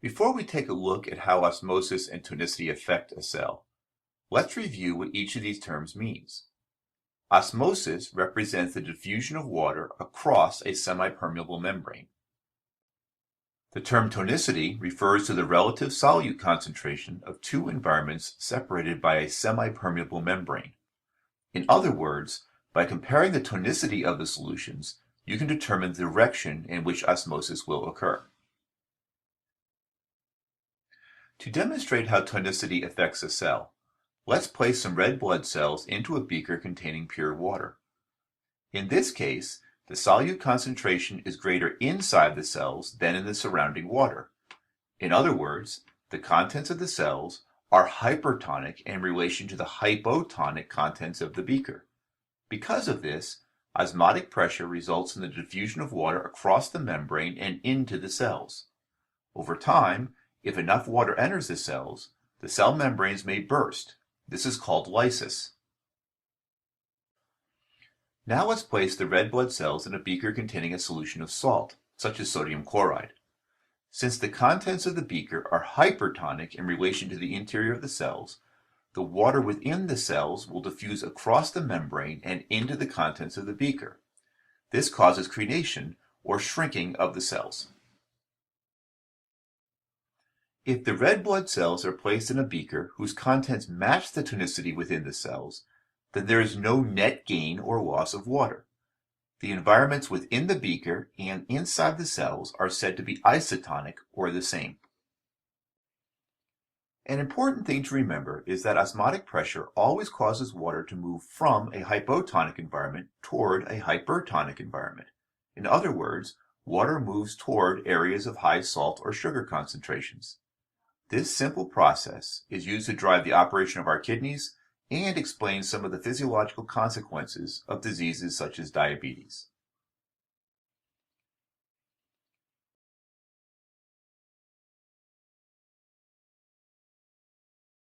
Before we take a look at how osmosis and tonicity affect a cell, let's review what each of these terms means. Osmosis represents the diffusion of water across a semipermeable membrane. The term tonicity refers to the relative solute concentration of two environments separated by a semipermeable membrane. In other words, by comparing the tonicity of the solutions, you can determine the direction in which osmosis will occur. To demonstrate how tonicity affects a cell, let's place some red blood cells into a beaker containing pure water. In this case, the solute concentration is greater inside the cells than in the surrounding water. In other words, the contents of the cells are hypertonic in relation to the hypotonic contents of the beaker. Because of this, osmotic pressure results in the diffusion of water across the membrane and into the cells. Over time, if enough water enters the cells, the cell membranes may burst. This is called lysis. Now let's place the red blood cells in a beaker containing a solution of salt, such as sodium chloride. Since the contents of the beaker are hypertonic in relation to the interior of the cells, the water within the cells will diffuse across the membrane and into the contents of the beaker. This causes crenation, or shrinking, of the cells. If the red blood cells are placed in a beaker whose contents match the tonicity within the cells, then there is no net gain or loss of water. The environments within the beaker and inside the cells are said to be isotonic, or the same. An important thing to remember is that osmotic pressure always causes water to move from a hypotonic environment toward a hypertonic environment. In other words, water moves toward areas of high salt or sugar concentrations. This simple process is used to drive the operation of our kidneys and explains some of the physiological consequences of diseases such as diabetes.